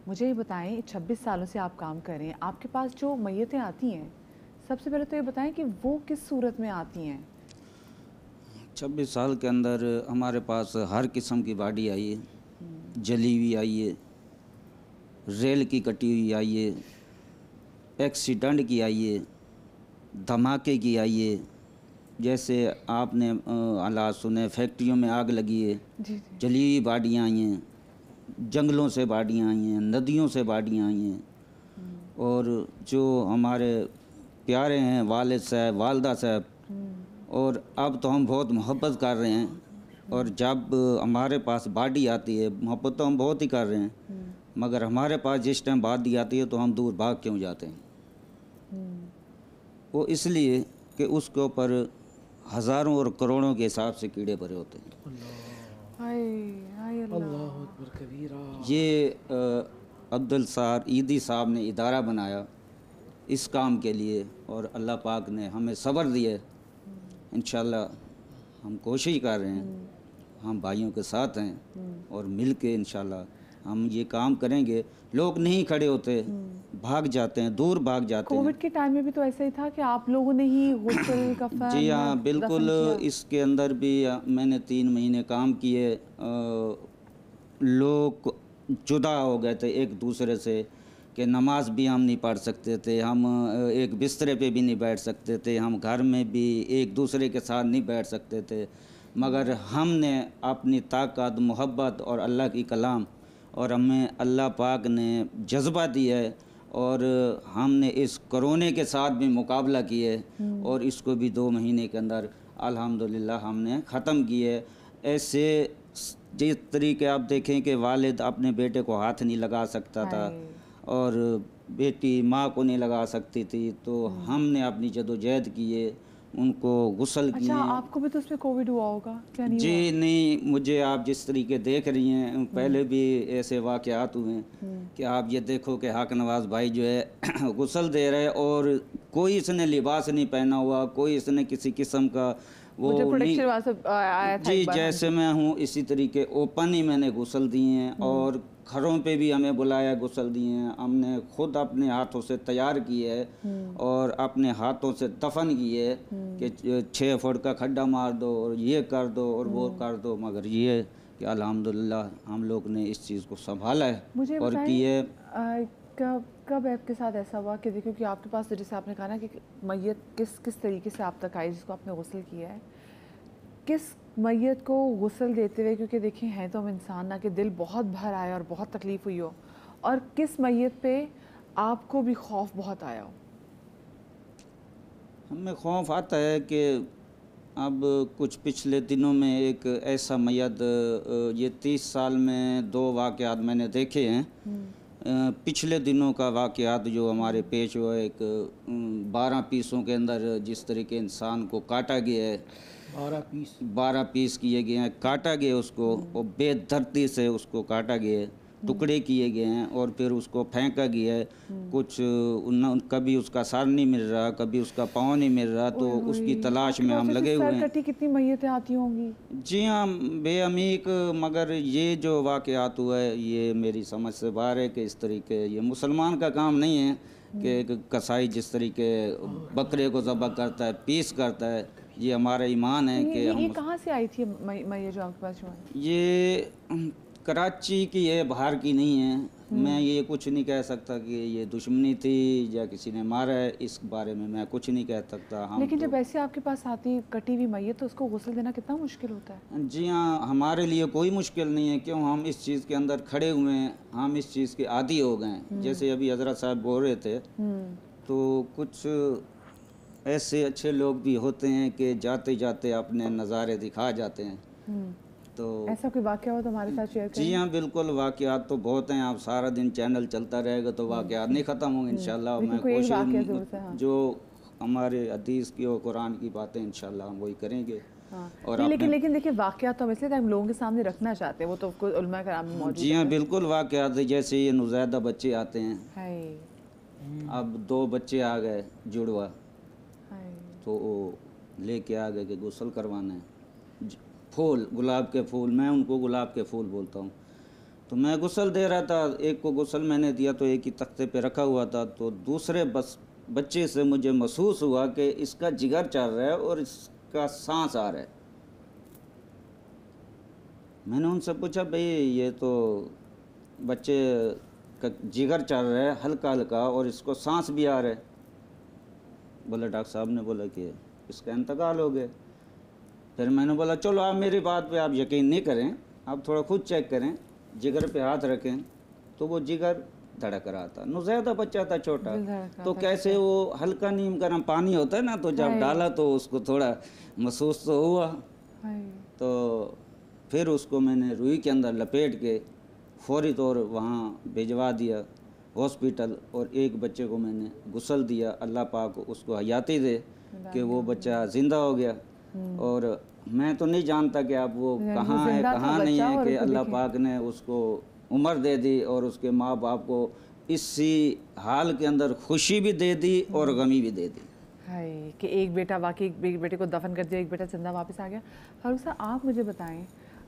مجھے یہ بتائیں 26 سالوں سے آپ کام کر رہے ہیں، آپ کے پاس جو میتیں آتی ہیں سب سے پہلے تو یہ بتائیں کہ وہ کس صورت میں آتی ہیں؟ 26 سال کے اندر ہمارے پاس ہر قسم کی باڈی آئی ہے، جلی ہوئی آئی ہے، ریل کی کٹی ہوئی آئی ہے، ایکسیڈنٹ کی آئی ہے، دھماکے کی آئی ہے، جیسے آپ نے حالات سنے فیکٹریوں میں آگ لگی ہے، جی جی جلی ہوئی باڈیاں آئی ہیں، جنگلوں سے باڈیاں آئی ہیں، ندیوں سے باڈیاں آئی ہیں، اور جو ہمارے پیارے ہیں والد صاحب والدہ صاحب، اور اب تو ہم بہت محبت کر رہے ہیں، اور جب ہمارے پاس باڈی آتی ہے محبت تو ہم بہت ہی کر رہے ہیں، مگر ہمارے پاس جس ٹائم باڈی آتی ہے تو ہم دور بھاگ کیوں جاتے ہیں؟ وہ اس لیے کہ اس کے اوپر ہزاروں اور کروڑوں کے حساب سے کیڑے پڑے ہوتے ہیں۔ ہائے ہائے اللہ اکبر کبیرہ۔ یہ عبدالسار عیدی صاحب نے ادارہ بنایا اس کام کے لیے، اور اللہ پاک نے ہمیں صبر دیے، انشاءاللہ ہم کوشش کر رہے ہیں، ہم بھائیوں کے ساتھ ہیں، اور مل کے انشاءاللہ ہم یہ کام کریں گے۔ لوگ نہیں کھڑے ہوتے، بھاگ جاتے ہیں، دور بھاگ جاتے ہیں۔ کووڈ کے ٹائم میں بھی تو ایسا ہی تھا کہ آپ لوگوں نے ہی غسل جی کفن ہاں بالکل، دفن کیا۔ اس کے اندر بھی میں نے 3 مہینے کام کیے، لوگ جدا ہو گئے تھے ایک دوسرے سے، کہ نماز بھی ہم نہیں پڑھ سکتے تھے، ہم ایک بسترے پہ بھی نہیں بیٹھ سکتے تھے، ہم گھر میں بھی ایک دوسرے کے ساتھ نہیں بیٹھ سکتے تھے، مگر ہم نے اپنی طاقت، محبت اور اللہ کی کلام، اور ہمیں اللہ پاک نے جذبہ دیا ہے، اور ہم نے اس کرونے کے ساتھ بھی مقابلہ کیا ہے، اور اس کو بھی 2 مہینے کے اندر الحمدللہ ہم نے ختم کیے۔ ایسے جس طریقے آپ دیکھیں کہ والد اپنے بیٹے کو ہاتھ نہیں لگا سکتا تھا، ہائے اور بیٹی ماں کو نہیں لگا سکتی تھی، تو ہم نے اپنی جدوجہد کیے، ان کو غسل اچھا، کیے۔ آپ کو بھی تو اس میں کووڈ ہوا ہوگا کیا نہیں ہوا؟ جی نہیں، مجھے آپ جس طریقے دیکھ رہی ہیں پہلے بھی ایسے واقعات ہوئے ہیں کہ آپ یہ دیکھو کہ حق نواز بھائی جو ہے غسل دے رہے، اور کوئی اس نے لباس نہیں پہنا ہوا، کوئی اس نے کسی قسم کا وہ جو وہ نہیں۔ پروڈکشن واسطے آیا تھا جی ایک بار، ہاں جیسے جی۔ میں ہوں اسی طریقے اوپن ہی میں نے غسل دیے ہیں، اور گھروں پہ بھی ہمیں بلایا غسل دیے ہیں، ہم نے خود اپنے ہاتھوں سے تیار کیے ہے، اور اپنے ہاتھوں سے دفن کیے ہے کہ 6 فٹ کا کھڈا مار دو اور یہ کر دو اور وہ کر دو، مگر یہ کہ الحمدللہ ہم لوگ نے اس چیز کو سنبھالا ہے مجھے اور بتائیں کیے۔ کب آپ کے ساتھ ایسا ہوا کہ دیکھو کہ آپ کے پاس جیسے آپ نے کہا نا کہ میت کس طریقے سے آپ تک آئی جس کو آپ نے غسل کیا ہے، کس میت کو غسل دیتے ہوئے، کیونکہ دیکھیں ہیں تو ہم انسان نہ کہ دل بہت بھر آیا اور بہت تکلیف ہوئی ہو، اور کس میت پہ آپ کو بھی خوف بہت آیا ہو؟ ہمیں خوف آتا ہے کہ اب کچھ پچھلے دنوں میں ایک ایسا میت، یہ 30 سال میں 2 واقعات میں نے دیکھے ہیں۔ پچھلے دنوں کا واقعات جو ہمارے پیش ہوا، ایک 12 پیسوں کے اندر جس طریقے انسان کو کاٹا گیا ہے، 12 پیس کیے گئے ہیں، کاٹا گیا اس کو، اور بے دردی سے اس کو کاٹا گیا ہے، ٹکڑے کیے گئے ہیں، اور پھر اس کو پھینکا گیا ہے۔ کچھ کبھی اس کا سر نہیں مل رہا، کبھی اس کا پاؤں نہیں مل رہا، تو اس کی تلاش میں ہم لگے ہوئے سر ہیں۔ کٹی کتنی میتیں آتی ہوں گی؟ جی ہاں بے عمیق، مگر یہ جو واقعات ہوا ہے یہ میری سمجھ سے باہر ہے کہ اس طریقے یہ مسلمان کا کام نہیں ہے کہ ایک کسائی جس طریقے بکرے کو ذبح کرتا ہے، پیس کرتا ہے، یہ ہمارا ایمان ہے کہ یہ ہم۔ کہاں سے آئی تھی میت جو آپ کے پاس جو ہے؟ یہ کراچی کی ہے، باہر کی نہیں ہے۔ میں یہ کچھ نہیں کہہ سکتا کہ یہ دشمنی تھی یا کسی نے مارا ہے، اس بارے میں کچھ نہیں کہہ سکتا۔ ہم لیکن تو جب ایسے آپ کے پاس آتی کٹی ہوئی میت تو اس کو غسل دینا کتنا مشکل ہوتا ہے؟ جی ہاں، ہمارے لیے کوئی مشکل نہیں ہے، کیوں ہم اس چیز کے اندر کھڑے ہوئے ہیں، ہم اس چیز کے عادی ہو گئے ہیں۔ جیسے ابھی حضرت صاحب بول رہے تھے، تو کچھ ایسے اچھے لوگ بھی ہوتے ہیں کہ جاتے جاتے اپنے نظارے دکھا جاتے ہیں۔ تو ایسا کوئی واقعہ ہو تو ہمارے ساتھ شیئر کریں۔ جی ہاں بالکل، واقعات تو بہت ہیں، آپ سارا دن چینل چلتا رہے گا تو واقعات نہیں ختم ہوں گے انشاءاللہ۔ لیکن میں کوئی ایک واقعہ کوشش ضرور سے، ہاں۔ جو ہمارے حدیث کی اور قرآن کی باتیں انشاءاللہ ہم وہی کریں گے، ہاں اور نہیں، اپنے۔ لیکن دیکھیں واقعات تو ہم اس لیے ہم لوگوں کے سامنے رکھنا چاہتے ہیں، وہ تو علماء کرام میں موجود جی ہاں ہے۔ بالکل، واقعات جیسے یہ نوزائیدہ بچے آتے ہیں، ہائے اب 2 بچے آ گئے جڑوا، ہائے۔ تو وہ لے کے آ گئے کہ غسل کروانا ہے۔ پھول، گلاب کے پھول، میں ان کو گلاب کے پھول بولتا ہوں، تو تو میں غسل دے رہا تھا، ایک کو غسل میں نے دیا تو ایک ہی تختے پہ رکھا ہوا تھا، تو دوسرے بچے سے مجھے محسوس ہوا کہ اس کا جگر چل رہا ہے اور اس کا سانس آ رہا ہے۔ میں نے ان سے پوچھا بھئی یہ تو بچے کا جگر چل رہا ہے ہلکا ہلکا اور اس کو سانس بھی آ رہا ہے۔ بولا ڈاکٹر صاحب نے بولا کہ اس کا انتقال ہو گیا۔ پھر میں نے بولا چلو آپ میری بات پہ آپ یقین نہیں کریں، آپ تھوڑا خود چیک کریں، جگر پہ ہاتھ رکھیں تو وہ جگر دھڑک رہا تھا، نوزائیدہ بچہ تھا چھوٹا، تو کیسے وہ ہلکا نیم گرم پانی ہوتا ہے نا، تو جب ڈالا تو اس کو تھوڑا محسوس تو ہوا، تو پھر اس کو میں نے روئی کے اندر لپیٹ کے فوری طور وہاں بھیجوا دیا ہاسپٹل، اور ایک بچے کو میں نے غسل دیا، اللہ پاک اس کو حیاتی دے کہ وہ بچہ زندہ ہو گیا۔ اور میں تو نہیں جانتا کہ اب وہ کہاں ہے کہاں نہیں ہے، کہ اللہ پاک نے اس کو عمر دے دی اور اس کے ماں باپ کو اسی حال کے اندر خوشی بھی دے دی اور غمی بھی دے دی۔ ہائے کہ ایک بیٹا واقعی ایک بیٹے کو دفن کر دیا، ایک بیٹا زندہ واپس آ گیا۔ فاروق صاحب آپ مجھے بتائیں،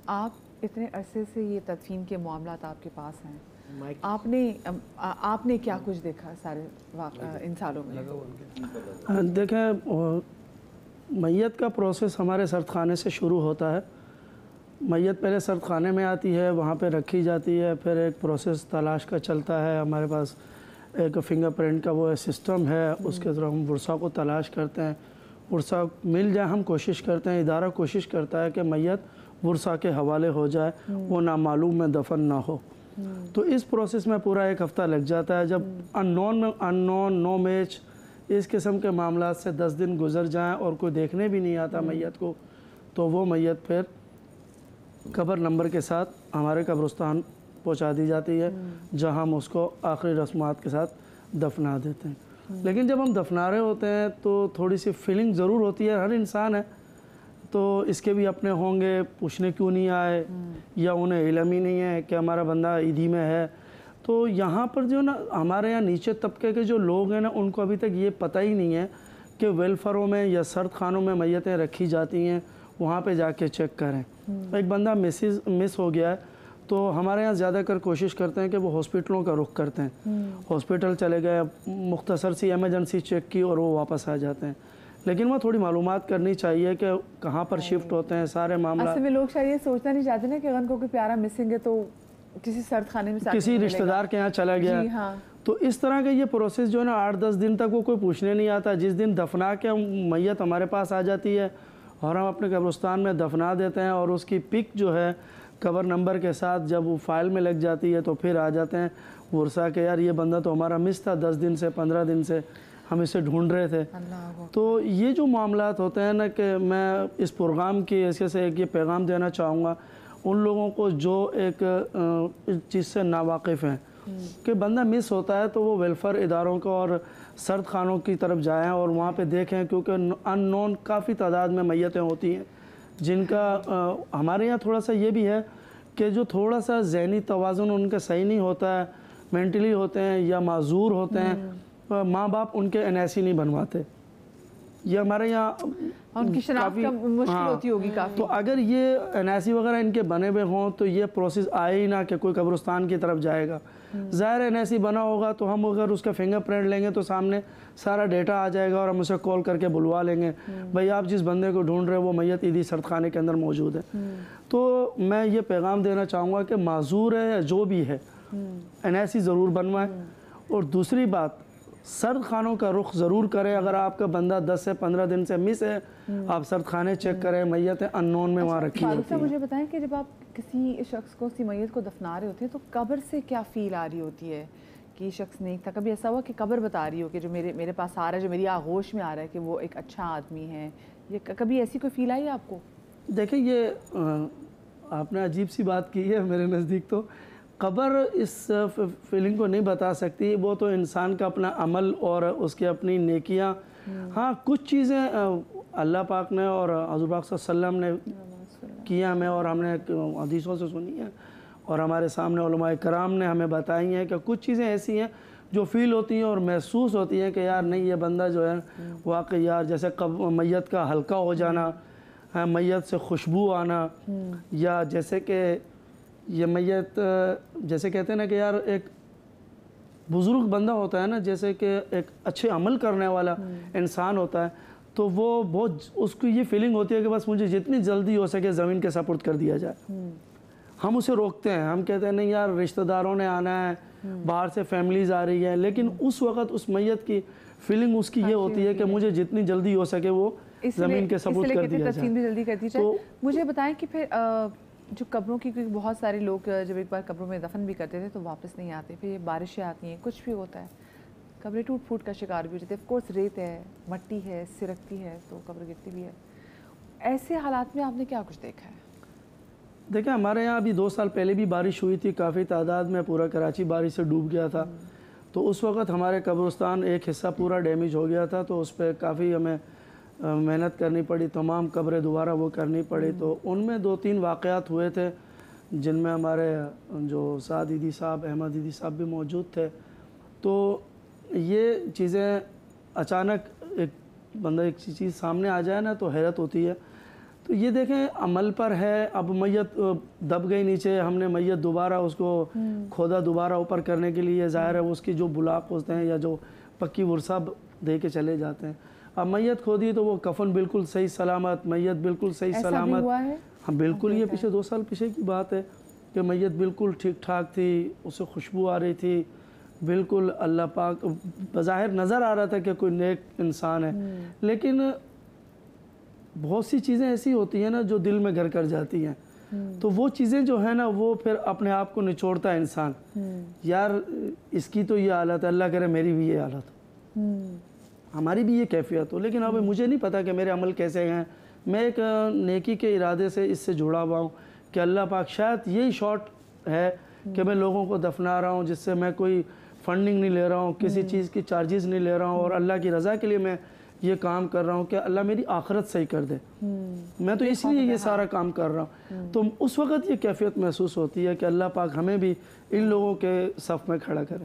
آپ اتنے عرصے سے یہ تدفین کے معاملات آپ کے پاس ہیں، آپ نے کیا کچھ دیکھا سارے ان سالوں میں؟ دیکھیں میت کا پروسیس ہمارے سرد خانے سے شروع ہوتا ہے۔ میت پہلے سرد خانے میں آتی ہے، وہاں پہ رکھی جاتی ہے، پھر ایک پروسیس تلاش کا چلتا ہے، ہمارے پاس ایک فنگر پرنٹ کا وہ سسٹم ہے، اس کے ذریعے ہم ورثہ کو تلاش کرتے ہیں، ورثہ مل جائے ہم کوشش کرتے ہیں، ادارہ کوشش کرتا ہے کہ میت ورثہ کے حوالے ہو جائے، وہ نامعلوم میں دفن نہ ہو۔ تو اس پروسیس میں پورا ایک ہفتہ لگ جاتا ہے۔ جب اننون نو میچ اس قسم کے معاملات سے 10 دن گزر جائیں اور کوئی دیکھنے بھی نہیں آتا میت کو، تو وہ میت پھر قبر نمبر کے ساتھ ہمارے قبرستان پہنچا دی جاتی ہے، جہاں ہم اس کو آخری رسومات کے ساتھ دفنا دیتے ہیں۔ لیکن جب ہم دفنا رہے ہوتے ہیں تو تھوڑی سی فیلنگ ضرور ہوتی ہے، ہر انسان ہے تو اس کے بھی اپنے ہوں گے، پوچھنے کیوں نہیں آئے، یا انہیں علم ہی نہیں ہے کہ ہمارا بندہ عیدی میں ہے۔ تو یہاں پر جو نا ہمارے یہاں نیچے طبقے کے جو لوگ ہیں نا، ان کو ابھی تک یہ پتہ ہی نہیں ہے کہ ویلفیئروں میں یا سرد خانوں میں میتیں رکھی جاتی ہیں، وہاں پہ جا کے چیک کریں۔ ایک بندہ مس ہو گیا ہے تو ہمارے یہاں زیادہ کر کوشش کرتے ہیں کہ وہ ہاسپٹلوں کا رخ کرتے ہیں، ہاسپٹل چلے گئے، مختصر سی ایمرجنسی چیک کی اور وہ واپس آ جاتے ہیں۔ لیکن وہ تھوڑی معلومات کرنی چاہیے کہ کہاں پر شفٹ ہوتے ہیں سارے معاملات۔ اصل میں لوگ شاید یہ سوچنا نہیں چاہتے نا کہ اگر کوئی پیارا مسنگ ہے تو کسی سرد خانے میں کسی رشتہ دار کے یہاں چلا گیا، تو اس طرح کا یہ پروسیس جو ہے نا 8-10 دن تک وہ کوئی پوچھنے نہیں آتا۔ جس دن دفنا کے میت ہمارے پاس آ جاتی ہے اور ہم اپنے قبرستان میں دفنا دیتے ہیں، اور اس کی پک جو ہے قبر نمبر کے ساتھ جب وہ فائل میں لگ جاتی ہے تو پھر آ جاتے ہیں ورثہ کہ یار یہ بندہ تو ہمارا مس تھا، 10 دن سے 15 دن سے ہم اسے ڈھونڈ رہے تھے۔ تو یہ جو معاملات ہوتے ہیں نا، کہ میں اس پروگرام کی حیثیت سے ایک یہ پیغام دینا چاہوں گا ان لوگوں کو جو ایک چیز سے ناواقف ہیں کہ بندہ مس ہوتا ہے تو وہ ویلفیئر اداروں کو اور سرد خانوں کی طرف جائیں اور وہاں پہ دیکھیں، کیونکہ ان نون کافی تعداد میں میتیں ہوتی ہیں جن کا ہمارے یہاں تھوڑا سا یہ بھی ہے کہ جو تھوڑا سا ذہنی توازن ان کا صحیح نہیں ہوتا ہے، مینٹلی ہوتے ہیں یا معذور ہوتے ہیں، ماں باپ ان کے NIC نہیں بنواتے، یہ ہمارے یہاں ان کی شناخت مشکل ہوتی ہوگی کافی۔ تو اگر یہ NIC وغیرہ ان کے بنے ہوئے ہوں تو یہ پروسیس آئے ہی نہ کہ کوئی قبرستان کی طرف جائے گا۔ ظاہر NIC بنا ہوگا تو ہم اگر اس کا فنگر پرنٹ لیں گے تو سامنے سارا ڈیٹا آ جائے گا اور ہم اسے کال کر کے بلوا لیں گے، بھئی آپ جس بندے کو ڈھونڈ رہے ہیں وہ میت عیدی سرد خانے کے اندر موجود ہے۔ تو میں یہ پیغام دینا چاہوں گا کہ معذور ہے یا جو بھی ہے NIC ضرور بنوائیں، اور دوسری بات سرد خانوں کا رخ ضرور کریں۔ اگر آپ کا بندہ 10 سے 15 دن سے مس ہے، آپ سرد خانے چیک کریں، میتیں ان نون میں وہاں رکھی ہوتی ہیں۔ مجھے بتائیں کہ جب آپ کسی شخص کو کسی میت کو دفنا رہے ہوتے ہیں تو قبر سے کیا فیل آ رہی ہوتی ہے کہ یہ شخص نیک تھا؟ کبھی ایسا ہوا کہ قبر بتا رہی ہو کہ جو میرے پاس آ رہا ہے، جو میری آغوش میں آ رہا ہے کہ وہ ایک اچھا آدمی ہے، یہ کبھی ایسی کوئی فیل آئی آپ کو؟ دیکھیں یہ آپ نے عجیب سی بات کی ہے، میرے نزدیک تو قبر اس فیلنگ کو نہیں بتا سکتی، وہ تو انسان کا اپنا عمل اور اس کی اپنی نیکیاں۔ ہاں کچھ چیزیں اللہ پاک نے اور حضور پاک صلی اللہ علیہ وسلم نے کیا ہمیں، اور ہم نے حدیثوں سے سنی ہیں، اور ہمارے سامنے علماء کرام نے ہمیں بتائی ہیں کہ کچھ چیزیں ایسی ہیں جو فیل ہوتی ہیں اور محسوس ہوتی ہیں کہ یار نہیں یہ بندہ جو ہے واقعی یار، جیسے میت کا ہلکا ہو جانا، میت سے خوشبو آنا، یا جیسے کہ یہ میت جیسے کہتے ہیں نا کہ یار ایک بزرگ بندہ ہوتا ہے نا، جیسے کہ ایک اچھے عمل کرنے والا انسان ہوتا ہے، تو وہ بہت اس کو یہ فیلنگ ہوتی ہے کہ بس مجھے جتنی جلدی ہو سکے زمین کے سپرد کر دیا جائے۔ ہم اسے روکتے ہیں، ہم کہتے ہیں نہیں یار رشتہ داروں نے آنا ہے، باہر سے فیملیز آ رہی ہے، لیکن اس وقت اس میت کی فیلنگ اس کی یہ ہوتی ہے کہ مجھے جتنی جلدی ہو سکے وہ زمین کے سپرد کر دیا تدفین بھی جلدی کر دی جائے۔ تو مجھے بتائیں کہ پھر جو قبروں کی، کیونکہ بہت سارے لوگ جب ایک بار قبروں میں دفن بھی کرتے تھے تو واپس نہیں آتے، پھر بارشیں آتی ہیں، کچھ بھی ہوتا ہے، قبریں ٹوٹ پھوٹ کا شکار بھی ہوتی ہے، آف کورس ریت ہے، مٹی ہے، سرکتی ہے تو قبر گرتی بھی ہے۔ ایسے حالات میں آپ نے کیا کچھ دیکھا ہے؟ دیکھیں ہمارے یہاں ابھی 2 سال پہلے بھی بارش ہوئی تھی، کافی تعداد میں پورا کراچی بارش سے ڈوب گیا تھا، تو اس وقت ہمارے قبرستان ایک حصہ پورا ڈیمیج ہو گیا تھا، تو اس پہ کافی ہمیں محنت کرنی پڑی، تمام قبریں دوبارہ وہ کرنی پڑی۔ تو ان میں 2-3 واقعات ہوئے تھے جن میں ہمارے جو سعد عیدی صاحب، احمد عیدی صاحب بھی موجود تھے۔ تو یہ چیزیں اچانک ایک بندہ ایک چیز سامنے آ جائے نا تو حیرت ہوتی ہے۔ تو یہ دیکھیں عمل پر ہے، اب میت دب گئی نیچے، ہم نے میت دوبارہ اس کو کھودا دوبارہ اوپر کرنے کے لیے، ظاہر ہے اس کی جو بلاک ہوتے ہیں یا جو پکی ورثہ دے کے چلے جاتے ہیں۔ اب میت کھودی تو وہ کفن بالکل صحیح سلامت، میت بالکل صحیح سلامت۔ ایسا بھی ہوا ہے؟ ہاں بالکل، یہ پیچھے 2 سال پیچھے کی بات ہے کہ میت بالکل ٹھیک ٹھاک تھی، اسے خوشبو آ رہی تھی، بالکل اللہ پاک بظاہر نظر آ رہا تھا کہ کوئی نیک انسان ہے، لیکن بہت سی چیزیں ایسی ہوتی ہیں نا جو دل میں گھر کر جاتی ہیں، تو وہ چیزیں جو ہیں نا وہ پھر اپنے آپ کو نچوڑتا ہے انسان، یار اس کی تو یہ حالت ہے، اللہ کرے میری بھی یہ حالت ہو، ہماری بھی یہ کیفیت ہو، لیکن اب مجھے نہیں پتا کہ میرے عمل کیسے ہیں۔ میں ایک نیکی کے ارادے سے اس سے جڑا ہوا ہوں کہ اللہ پاک شاید یہی شارٹ ہے کہ میں لوگوں کو دفنا رہا ہوں، جس سے میں کوئی فنڈنگ نہیں لے رہا ہوں، کسی چیز کی چارجز نہیں لے رہا ہوں، اور اللہ کی رضا کے لیے میں یہ کام کر رہا ہوں کہ اللہ میری آخرت صحیح کر دے۔ میں تو اس لیے یہ سارا کام کر رہا ہوں۔ تو اس وقت یہ کیفیت محسوس ہوتی ہے کہ اللہ پاک ہمیں بھی ان لوگوں کے صف میں کھڑا کرے۔